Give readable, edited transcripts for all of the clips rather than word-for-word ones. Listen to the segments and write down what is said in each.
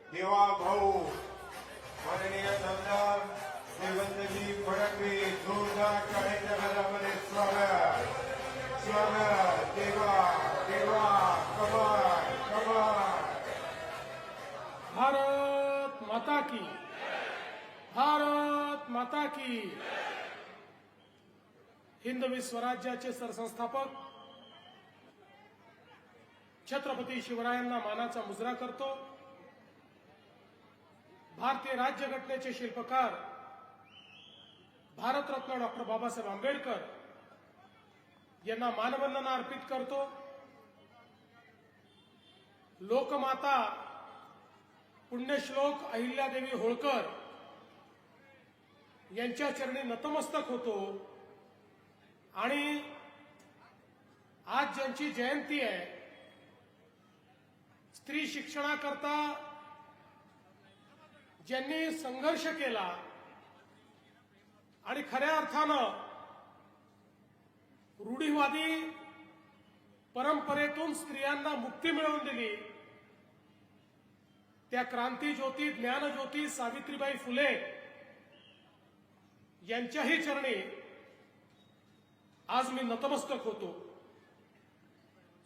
देवा भाऊ माननीय आमदार देवेंद्रजी फडणवीस जोरदार टाळ्यांच्या गजरामध्ये स्वागत स्वागत देवा देवा कमाल कमाल। भारत माता की, भारत माता की। हिंदवी स्वराज्याचे सरसंस्थापक छत्रपती शिवरायांना मानाचा मुजरा करतो। भारतीय राज्यघटनेचे शिल्पकार भारतरत्न डॉक्टर बाबासाहेब आंबेडकर यांना मानवंदना अर्पित करतो। लोकमाता पुण्यश्लोक अहिल्यादेवी होळकर यांच्या चरणी नतमस्तक होतो आणि आज ज्यांची जयंती आहे, स्त्री शिक्षणाकरता ज्यांनी संघर्ष केला आणि खऱ्या अर्थानं रूढीवादी परंपरेतून स्त्रियांना मुक्ती मिळवून दिली, त्या क्रांतीज्योती ज्ञानज्योती सावित्रीबाई फुले यांच्याही चरणी आज मी नतमस्तक होतो।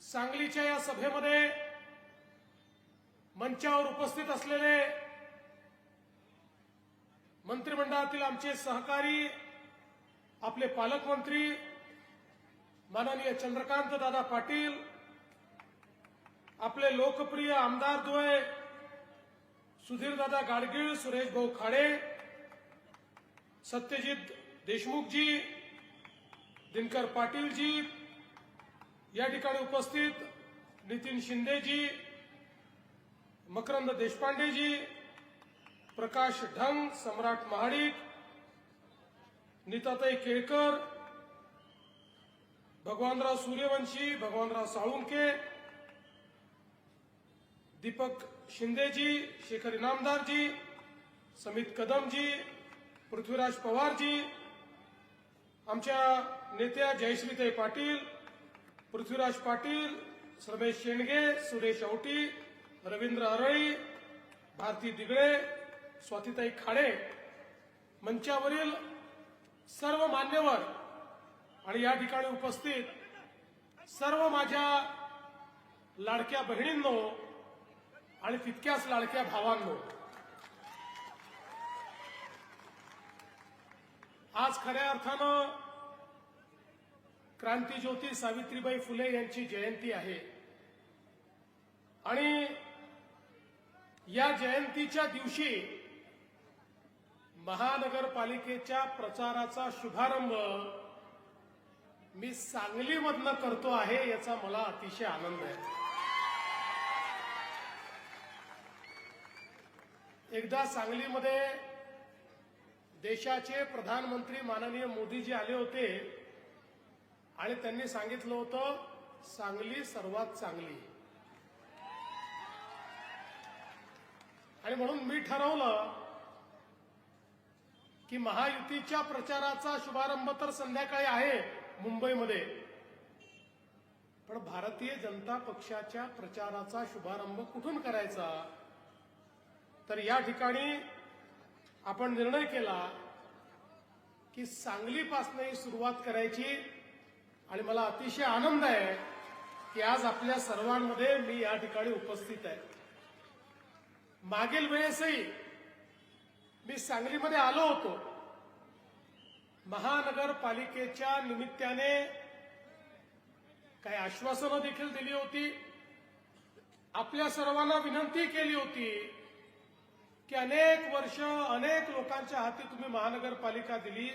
सांगलीच्या या सभेमध्ये मंचावर उपस्थित असलेले मंत्रिमंडळातील आमचे सहकारी, आपले पालकमंत्री माननीय चंद्रकांत दादा पाटील, आपले लोकप्रिय आमदारद्वय सुधीरदादा गाडगीळ, सुरेश भाऊ खाडे, सत्यजित देशमुखजी, दिनकर पाटीलजी, या ठिकाणी उपस्थित नितीन शिंदेजी, मकरंद देशपांडेजी, प्रकाश ढंग, सम्राट महाडिक, नीताताई केळकर, भगवानराव सूर्यवंशी, भगवानराव साळुंके, दीपक शिंदेजी, शेखर इनामदारजी, समित कदमजी, पृथ्वीराज पवारजी, आमच्या नेत्या जयश्रीताई पाटील, पृथ्वीराज पाटील, रमेश शेंडगे, सुरेश औटी, रवींद्र अरळी, भारती दिगळे, स्वातीताई खाडे, मंचावरील सर्व मान्यवर आणि या ठिकाणी उपस्थित सर्व माझ्या लाडक्या बहिणींनो आणि तितक्याच लाडक्या भावांनो, आज खऱ्या अर्थानं क्रांतीज्योती सावित्रीबाई फुले यांची जयंती आहे आणि या जयंतीच्या दिवशी महानगरपालिकेच्या प्रचाराचा शुभारंभ मी सांगलीमधनं करतो आहे, याचा मला अतिशय आनंद आहे। एकदा सांगलीमध्ये देशाचे प्रधानमंत्री माननीय मोदीजी आले होते आणि त्यांनी सांगितलं होतं, सांगली सर्वात चांगली, आणि म्हणून मी ठरवलं की महायुतीच्या प्रचाराचा शुभारंभ तर संध्याकाळी आहे मुंबईमध्ये, पण भारतीय जनता पक्षाच्या प्रचाराचा शुभारंभ कुठून करायचा, तर या ठिकाणी आपण निर्णय केला की सांगलीपासून सुरुवात करायची आणि मला अतिशय आनंद आहे की आज आपल्या सर्वांमध्ये मी या ठिकाणी उपस्थित आहे। मागील वेळेसही मी सांगलीमध्ये आलो होतो, महानगरपालिकेच्या निमित्ताने काही आश्वासनं देखील दिली होती, आपल्या सर्वांना विनंती केली होती की अनेक वर्ष अनेक लोकांच्या हाती तुम्ही महानगरपालिका दिली,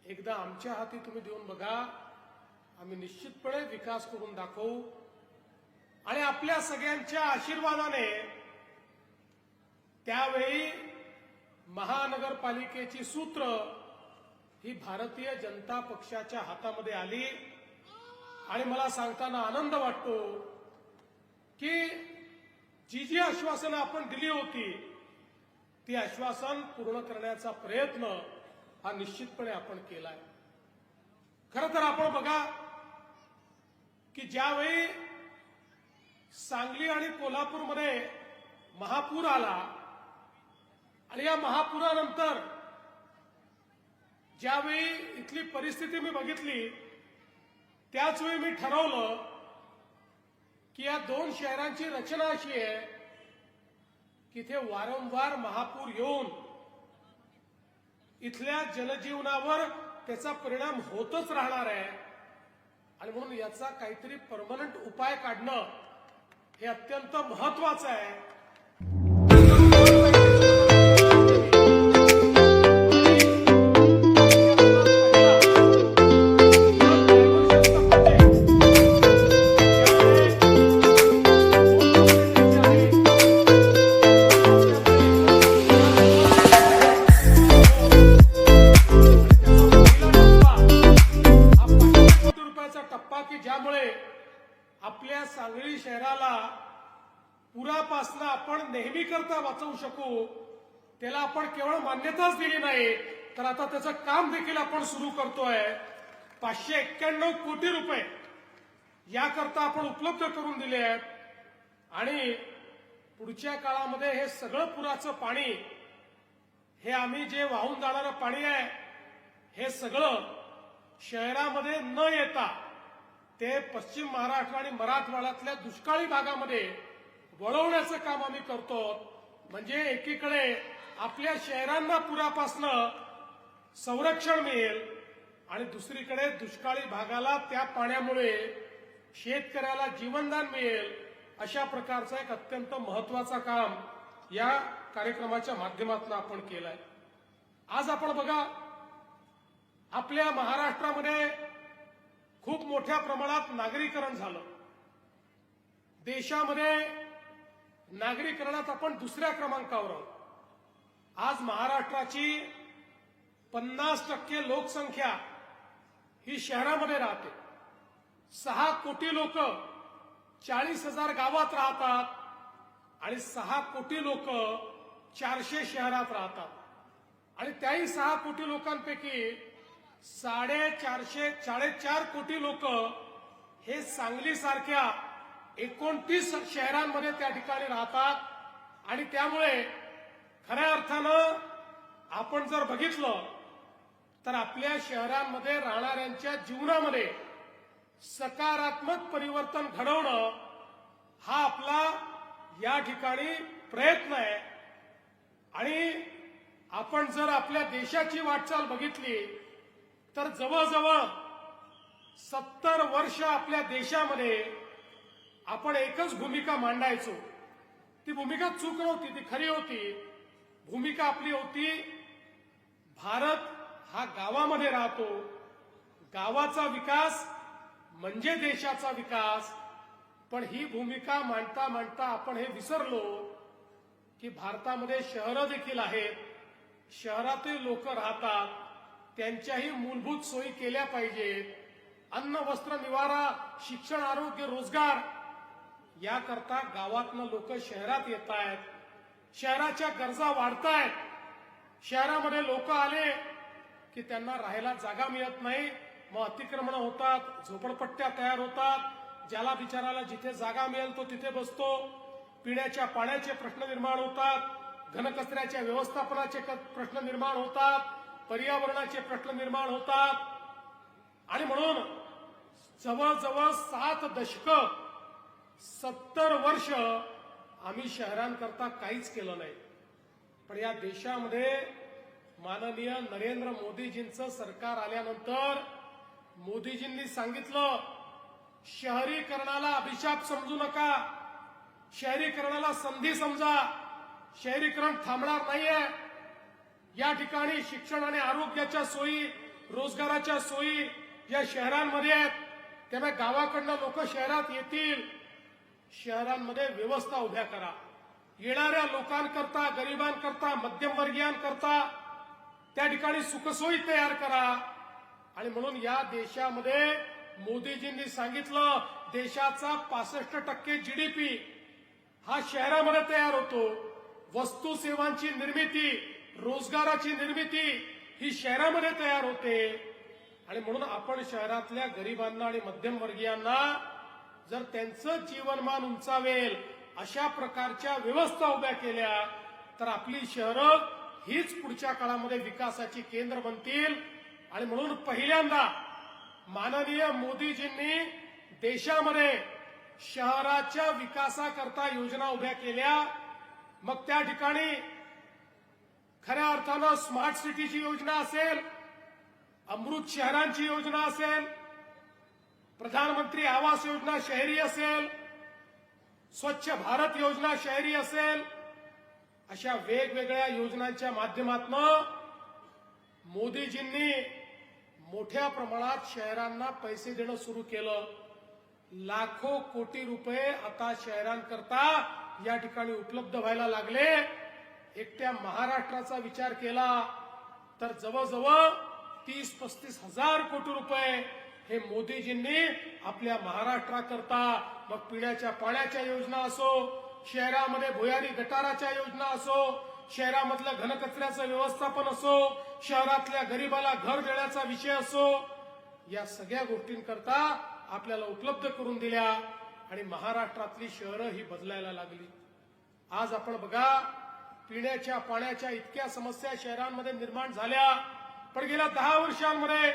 एकदा आमच्या हाती तुम्ही देऊन बघा, आम्ही निश्चितपणे विकास करून दाखवू आणि आपल्या सगळ्यांच्या आशीर्वादाने त्यावेळी महानगरपालिकेची सूत्र ही भारतीय जनता पक्षाच्या हातामध्ये आली आणि मला सांगताना आनंद वाटतो की जी आश्वासनं आपण दिली होती ती आश्वासन पूर्ण करण्याचा प्रयत्न हा निश्चितपणे आपण केलाय। खरं तर आपण बघा की ज्यावेळी सांगली आणि कोल्हापूरमध्ये महापूर आला आणि या महापुरानंतर ज्यावेळी इथली परिस्थिती मी बघितली त्याचवेळी मी ठरवलं की या दोन शहरांची रचना अशी आहे की इथे वारंवार महापूर येऊन इथल्या जनजीवनावर त्याचा परिणाम होतच राहणार आहे आणि म्हणून याचा काहीतरी परमनंट उपाय काढणं हे अत्यंत महत्वाचं आहे. टप्पा की ज्यामुळे आपल्या सांगली शहराला पुरापासून आपण नेहमी करता वाचवू शकू, त्याला आपण केवळ मान्यताच दिली नाही तर आता त्याचं काम देखील आपण सुरू करतोय. 591 कोटी रुपये याकरता आपण उपलब्ध करून दिले आहेत आणि पुढच्या काळामध्ये हे सगळं पुराचं पाणी हे आम्ही जे वाहून जाणारं पाणी आहे हे सगळं शहरामध्ये न येता ते पश्चिम महाराष्ट्र आणि मराठवाड्यातल्या दुष्काळी भागामध्ये वळवण्याचं काम आम्ही करतो. म्हणजे एकीकडे आपल्या शहरांना पुरापासनं संरक्षण मिळेल आणि दुसरीकडे दुष्काळी भागाला त्या पाण्यामुळे शेतकऱ्याला जीवनदान मिळेल. अशा प्रकारचं एक अत्यंत महत्वाचं काम या कार्यक्रमाच्या माध्यमातून आपण केलंय. आज आपण बघा आपल्या महाराष्ट्रामध्ये खूप मोठ्या प्रमाणात नागरीकरण झालं. देशामध्ये नागरीकरणात आपण दुसऱ्या क्रमांकावर आहोत. आज महाराष्ट्राची 50% लोकसंख्या ही शहरामध्ये राहते. 6 कोटी लोक 40,000 गावात राहतात आणि 6 कोटी लोक 400 शहरात राहतात आणि त्याही 6 कोटी लोकांपैकी 4.5 कोटी लोक हे सांगलीसारख्या 29 शहरांमध्ये त्या ठिकाणी राहतात आणि त्यामुळे खऱ्या अर्थानं आपण जर बघितलं तर आपल्या शहरांमध्ये राहणाऱ्यांच्या जीवनामध्ये सकारात्मक परिवर्तन घडवणं हा आपला या ठिकाणी प्रयत्न आहे. आणि आपण जर आपल्या देशाची वाटचाल बघितली तर जवळजवळ 70 वर्ष आपल्या देशामध्ये आपण एकच भूमिका मांडायचो. ती भूमिका चूक नव्हती, ती खरी होती. भूमिका आपली होती भारत हा गावामध्ये राहतो, गावाचा विकास म्हणजे देशाचा विकास. पण ही भूमिका मांडता मांडता आपण हे विसरलो की भारतामध्ये शहरं देखील आहेत, शहरातील लोक राहतात, त्यांच्याही मूलभूत सोयी केल्या पाहिजेत. अन्न वस्त्र निवारा शिक्षण आरोग्य रोजगार याकरता गावातनं लोक शहरात येत आहेत. शहराच्या गरजा वाढतायत. शहरामध्ये लोक आले की त्यांना राहायला जागा मिळत नाही, मग अतिक्रमण होतात, झोपडपट्ट्या तयार होतात. ज्याला बिचाराला जिथे जागा मिळेल तो तिथे बसतो. पिण्याच्या पाण्याचे प्रश्न निर्माण होतात, घनकचऱ्याच्या व्यवस्थापनाचे प्रश्न निर्माण होतात, पर्यावरणाचे प्रश्न निर्माण होतात. आणि म्हणून जवळजवळ 7 दशकं 70 वर्ष आम्ही शहरांकरता काहीच केलं नाही. पण या देशामध्ये माननीय नरेंद्र मोदीजींचं सरकार आल्यानंतर मोदीजींनी सांगितलं शहरीकरणाला अभिशाप समजू नका, शहरीकरणाला संधी समजा, शहरीकरण थांबणार नाहीये. या ठिकाणी शिक्षण आणि आरोग्याच्या सोयी रोजगाराच्या सोयी या शहरांमध्ये आहेत, त्यामुळे गावाकडनं लोक शहरात येतील. शहरांमध्ये व्यवस्था उभ्या करा. येणाऱ्या लोकांकरता, गरिबांकरता, मध्यमवर्गीयांकरता त्या ठिकाणी सुखसोयी तयार करा. आणि म्हणून या देशामध्ये मोदीजींनी सांगितलं देशाचा 65% GDP हा शहरामध्ये तयार होतो. वस्तू सेवांची निर्मिती, रोजगाराची निर्मिती ही शहरामध्ये तयार होते. आणि म्हणून आपण शहरातल्या गरिबांना आणि मध्यमवर्गीयांना जर त्यांचं जीवनमान उंचावेल, अशा प्रकारच्या व्यवस्था उभ्या केल्या तर आपली शहरं हीच पुढच्या काळामध्ये विकासाची केंद्र बनतील. आणि म्हणून पहिल्यांदा माननीय मोदीजींनी देशामध्ये शहराच्या विकासाकरता योजना उभ्या केल्या. मग त्या ठिकाणी खऱ्या अर्थानं स्मार्ट सिटीची योजना असेल, अमृत शहरांची योजना असेल, प्रधानमंत्री आवास योजना शहरी असेल, स्वच्छ भारत योजना शहरी असेल, अशा वेगवेगळ्या योजनांच्या माध्यमातून मोदीजींनी मोठ्या प्रमाणात शहरांना पैसे देणं सुरू केलं. लाखो कोटी रुपये आता शहरांकरता या ठिकाणी उपलब्ध व्हायला लागले. एकट्या महाराष्ट्राचा विचार केला तर जवळजवळ 30-35 हजार कोटी रुपये हे मोदीजींनी आपल्या महाराष्ट्राकरता, मग पिण्याच्या पाण्याच्या योजना असो, शहरामध्ये भुयारी गटाराच्या योजना असो, शहरामधलं घनकचऱ्याचं व्यवस्थापन असो, शहरातल्या गरिबाला घर देण्याचा विषय असो, या सगळ्या गोष्टींकरता आपल्याला उपलब्ध करून दिल्या आणि महाराष्ट्रातली शहरं ही बदलायला लागली. आज आपण बघा, पिण्याच्या पाण्याच्या इतक्या समस्या शहरांमध्ये निर्माण झाल्या, पण गेल्या 10 वर्षांमध्ये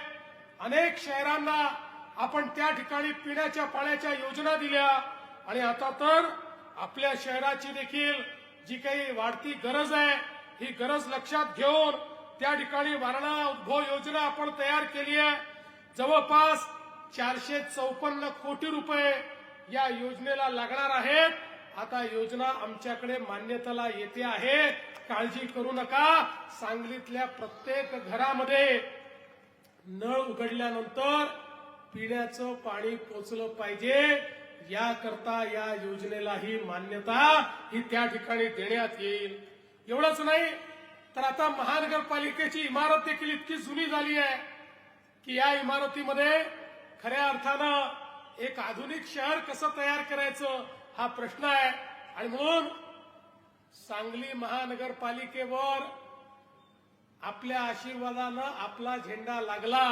अनेक शहरांना आपण त्या ठिकाणी पिण्याच्या पाण्याच्या योजना दिल्या. आणि आता तर आपल्या शहराची देखील जी काही वाढती गरज आहे, ही गरज लक्षात घेऊन त्या ठिकाणी वारणा उद्भव योजना आपण तयार केली आहे. जवळपास 454 कोटी रुपये या योजनेला लागणार आहेत. आता योजना आमच्याकडे मान्यतेला येते आहे, काळजी करू नका. सांगलीतल्या प्रत्येक घरामध्ये नळ उघडल्यानंतर पिण्याचं पाणी पोचलं पाहिजे, याकरता या योजनेलाही मान्यता ही त्या ठिकाणी देण्यात येईल. एवढंच नाही तर आता महानगरपालिकेची इमारत देखील इतकी जुनी झाली आहे की या इमारतीमध्ये खऱ्या अर्थानं एक आधुनिक शहर कसं तयार करायचं हा प्रश्न आहे. आणि म्हणून सांगली महानगरपालिकेवर आपल्या आशीर्वादानं आपला झेंडा लागला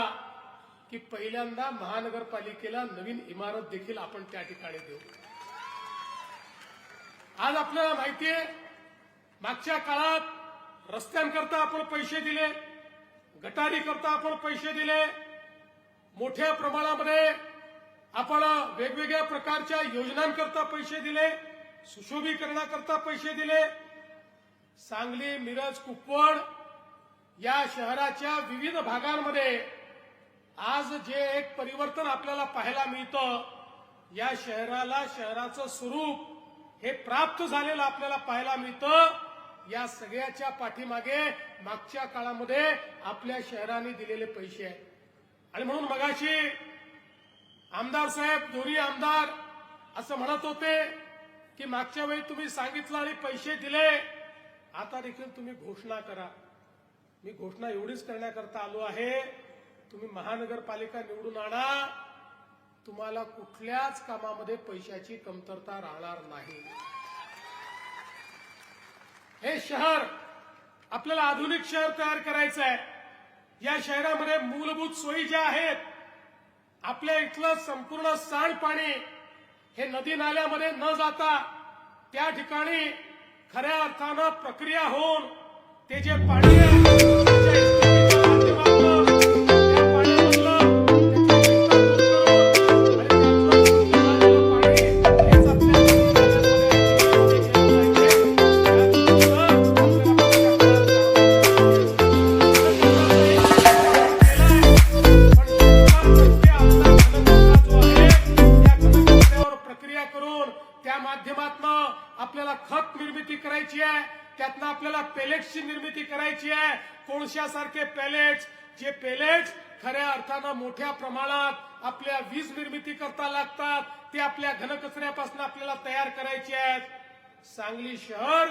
की पहिल्यांदा महानगरपालिकेला नवीन इमारत देखील आपण त्या ठिकाणी देऊ. आज आपल्याला माहितीये, मागच्या काळात रस्त्यांकरता आपण पैसे दिले, गटारीकरता आपण पैसे दिले, मोठ्या प्रमाणामध्ये आपण वेगवेगळ्या प्रकारच्या योजनांकरता पैसे दिले, सुशोभीकरणाकरता पैसे दिले. सांगली, मिरज, कुपवाड या शहराच्या विविध भागांमध्ये आज जे एक परिवर्तन आपल्याला पाहायला मिळतं, या शहराला शहराचं स्वरूप हे प्राप्त झालेलं आपल्याला पाहायला मिळतं. या सगळ्याच्या पाठीमागे मागच्या काळामध्ये आपल्या शहराने दिलेले पैसे आहेत. आणि म्हणून मगाशी आमदार साहेब, दोन्ही आमदार असं म्हणत होते की मागच्या वेळी तुम्ही सांगितलं आणि पैसे दिले, आता देखील तुम्ही घोषणा करा. मी घोषणा एवढीच करण्याकरता आलो आहे, तुम्ही महानगरपालिका निवडून आणा, तुम्हाला कुठल्याच कामामध्ये पैशाची कमतरता राहणार नाही. हे शहर आपल्याला आधुनिक शहर तयार करायचं आहे. या शहरामध्ये मूलभूत सोयी ज्या आहेत, आपल्या इथलं संपूर्ण सांडपाणी हे नदी नाल्यामध्ये न जाता त्या ठिकाणी खऱ्या अर्थानं प्रक्रिया होऊन ते जे पाणी आहे त्याच्या इस्त्रीच्या माध्यमातून त्या पाण्यामधलं आपल्याला खत निर्मिती करायची आहे, त्यातनं आपल्याला पेलेट्सची निर्मिती करायची आहे. कोळशासारखे पेलेट्स, जे पेलेट्स खऱ्या अर्थानं मोठ्या प्रमाणात आपल्या वीज निर्मिती करता लागतात, ते आपल्या घनकचऱ्यापासून आपल्याला तयार करायचे आहेत. सांगली शहर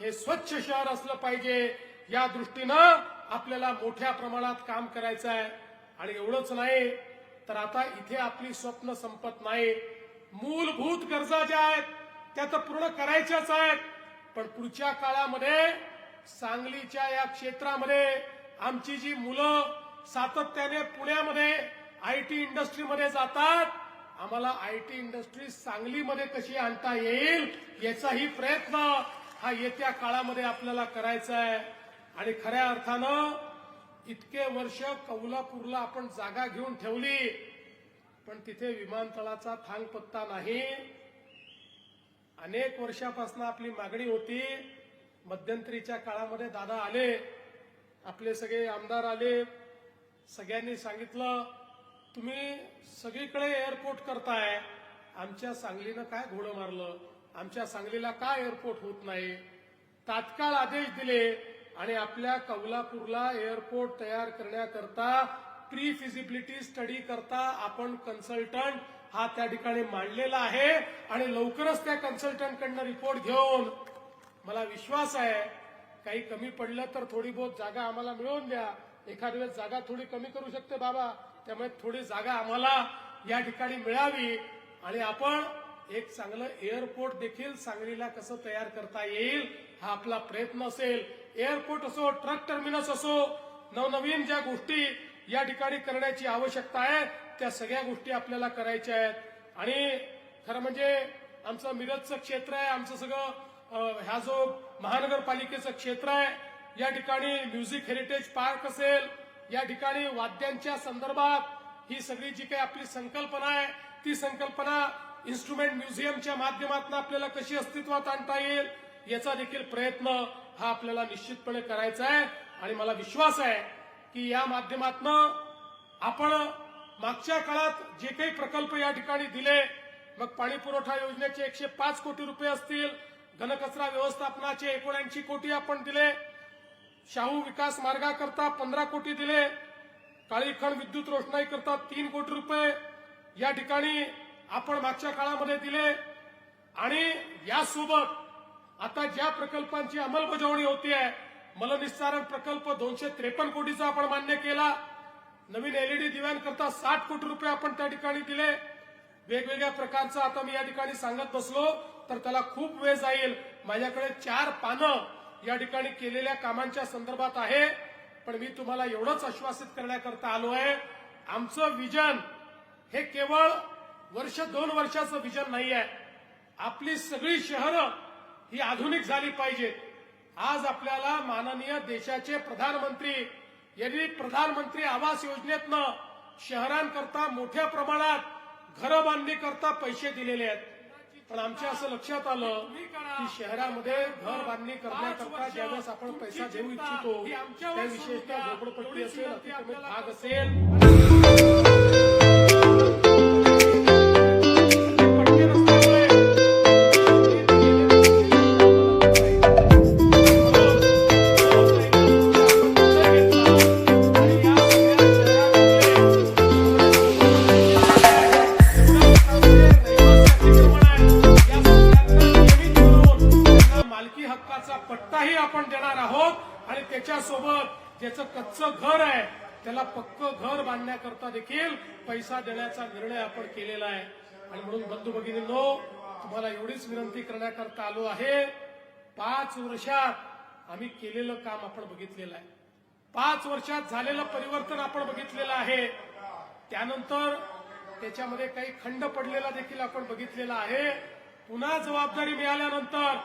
हे स्वच्छ शहर असलं पाहिजे, या दृष्टीनं आपल्याला मोठ्या प्रमाणात काम करायचं आहे. आणि एवढंच नाही तर आता इथे आपली स्वप्न संपत नाही. मूलभूत गरजा ज्या आहेत त्या तर पूर्ण करायच्याच आहेत, पण पुढच्या काळामध्ये सांगलीच्या या क्षेत्रामध्ये आमची जी मुलं सातत्याने पुण्यामध्ये IT इंडस्ट्रीमध्ये जातात आम्हाला IT इंडस्ट्री सांगलीमध्ये कशी आणता येईल याचाही प्रयत्न हा येत्या काळामध्ये आपल्याला करायचा आहे. आणि खऱ्या अर्थानं इतके वर्ष कौलापूरला आपण जागा घेऊन ठेवली, पण तिथे विमानतळाचा थांगपत्ता नाही. अनेक वर्षापासून आपली मागणी होती. मध्यंतरीच्या काळामध्ये दादा आले, आपले सगळे आमदार आले, सगळ्यांनी सांगितलं तुम्ही सगळीकडे एअरपोर्ट करताय, आमच्या सांगलीनं काय घोडं मारलं, आमच्या सांगलीला का एअरपोर्ट होत नाही. तात्काळ आदेश दिले आणि आपल्या कौलापूरला एअरपोर्ट तयार करण्याकरता प्री फिजिबिलिटी स्टडी करता आपण कन्सल्टंट हा त्या ठिकाणी मांडलेला आहे. आणि लवकरच त्या कन्सल्टंटकडनं रिपोर्ट घेऊन मला विश्वास आहे काही कमी पडलं तर थोडी बहुत जागा आम्हाला मिळवून द्या. एखाद्या वेळेस जागा थोडी कमी करू शकते बाबा, त्यामुळे थोडी जागा आम्हाला या ठिकाणी मिळावी आणि आपण एक चांगलं एअरपोर्ट देखील सांगलीला कसं तयार करता येईल हा आपला प्रयत्न असेल. एअरपोर्ट असो, ट्रक टर्मिनस असो, नवनवीन ज्या गोष्टी या ठिकाणी करण्याची आवश्यकता आहे त्या सगळ्या गोष्टी आपल्याला करायच्या आहेत. आणि खरं म्हणजे आमचं मिरजचं क्षेत्र आहे, आमचं सगळं ह्या जो महानगरपालिकेचं क्षेत्र आहे, या ठिकाणी म्युझिक हेरिटेज पार्क असेल, या ठिकाणी वाद्यांच्या संदर्भात ही सगळी जी काही आपली संकल्पना आहे ती संकल्पना इन्स्ट्रुमेंट म्युझियमच्या माध्यमातून आपल्याला कशी अस्तित्वात आणता येईल याचा देखील प्रयत्न हा आपल्याला निश्चितपणे करायचा आहे. आणि मला विश्वास आहे की या माध्यमातून आपण मागच्या काळात जे काही प्रकल्प या ठिकाणी दिले, मग पाणी पुरवठा योजनेचे 105 कोटी रुपये असतील, घनकचरा व्यवस्थापनाचे 79 कोटी आपण दिले, शाहू विकास मार्गाकरता 15 कोटी दिले, काळीखंड विद्युत रोषणाई करता 3 कोटी रुपये या ठिकाणी आपण मागच्या काळामध्ये दिले. आणि यासोबत आता ज्या प्रकल्पांची अंमलबजावणी होती आहे, मलनिस्सारण प्रकल्प 253 कोटीचा आपण मान्य केला, नवीन LED दिव्यांकरता 60 कोटी रुपये आपण त्या ठिकाणी दिले. वेगवेगळ्या प्रकारचं आता मी या ठिकाणी सांगत बसलो तर त्याला खूप वेळ जाईल. माझ्याकडे 4 पानं या ठिकाणी केलेल्या कामांच्या संदर्भात आहे, पण मी तुम्हाला एवढंच आश्वासित करण्याकरता आलो आहे, आमचं विजन हे केवळ वर्ष 2 वर्षाचं विजन नाही आहे. आपली सगळी शहरं ही आधुनिक झाली पाहिजेत. आज आपल्याला माननीय देशाचे प्रधानमंत्री यांनी प्रधानमंत्री आवास योजनेतनं शहरांकरता मोठ्या प्रमाणात घरं बांधणी करता पैसे दिलेले आहेत. पण आमच्या असं लक्षात आलं की शहरामध्ये घर बांधणी करण्याकरता ज्यावेळेस आपण पैसा देऊ इच्छितो त्या विशेषतः झोपडपट्टी असेल, अतिक्रमित भाग असेल, मालकी हक्काचा पट्टाही आपण देणार आहोत आणि त्याच्यासोबत ज्याचं कच्चं घर आहे त्याला पक्क घर बांधण्याकरता देखील पैसा देण्याचा निर्णय आपण केलेला आहे. आणि म्हणून बंधू भगिनींनो, तुम्हाला एवढीच विनंती करण्याकरता आलो आहे, 5 वर्षात आम्ही केलेलं काम आपण बघितलेलं आहे, 5 वर्षात झालेलं परिवर्तन आपण बघितलेलं आहे. त्यानंतर त्याच्यामध्ये काही खंड पडलेला देखील आपण बघितलेला आहे. पुन्हा जबाबदारी मिळाल्यानंतर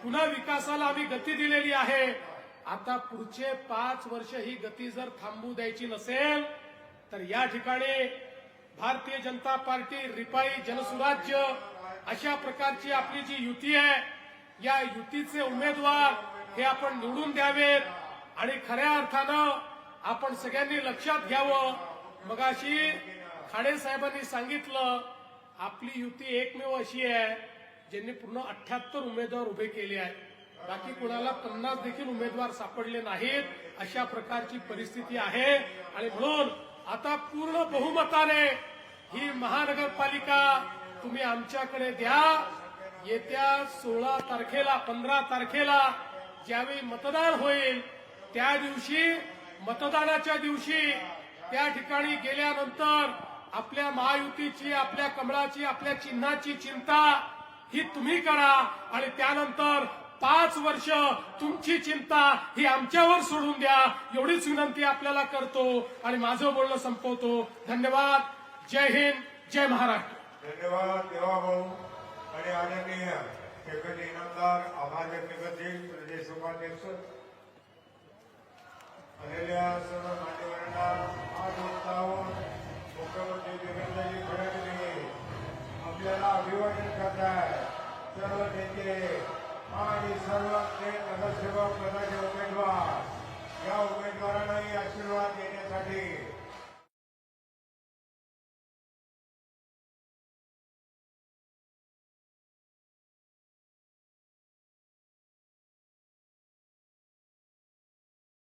पुन्हा विकासाला आम्ही गती दिलेली आहे. आता पुढचे 5 वर्ष ही गती जर थांबू द्यायची नसेल तर या ठिकाणी भारतीय जनता पार्टी, रिपाई, जनसुराज्य अशा प्रकारची आपली जी युती आहे, या युतीचे उमेदवार हे आपण निवडून द्यावेत. आणि खऱ्या अर्थानं आपण सगळ्यांनी लक्षात घ्यावं, मगाशी खाडे साहेबांनी सांगितलं आपली युती एकमेव अशी आहे ज्यांनी पूर्ण 78 उमेदवार उभे केले आहेत, बाकी कोणाला 50 देखील उमेदवार सापडले नाहीत. अशा प्रकारची परिस्थिती आहे. आणि म्हणून आता पूर्ण बहुमताने ही महानगरपालिका तुम्ही आमच्याकडे द्या. येत्या 16 तारखेला 15 तारखेला ज्यावेळी मतदान होईल त्या दिवशी, मतदानाच्या दिवशी त्या ठिकाणी गेल्यानंतर आपल्या महायुतीची, आपल्या कमळाची, आपल्या चिन्हाची चिंता ही तुम्ही करा आणि त्यानंतर 5 वर्ष तुमची चिंता ही आमच्यावर सोडून द्या, एवढीच विनंती आपल्याला करतो आणि माझं बोलणं संपवतो. धन्यवाद. जय हिंद, जय महाराष्ट्र. धन्यवाद देवाभाऊ आणि आदरणीय शेकडे इनामदार आभार व्यक्त करतील प्रदेश उपाध्यक्ष आलेल्या सर्व मान्यवरांना आज उत्साहून मुख्यमंत्री देवेंद्रजी फडणवीस आपल्याला अभिवादन करताय. सर्व नेते आणि सर्व नगरसेवक पदाचे उमेदवार या उमेदवारांनाही आशीर्वाद देण्यासाठी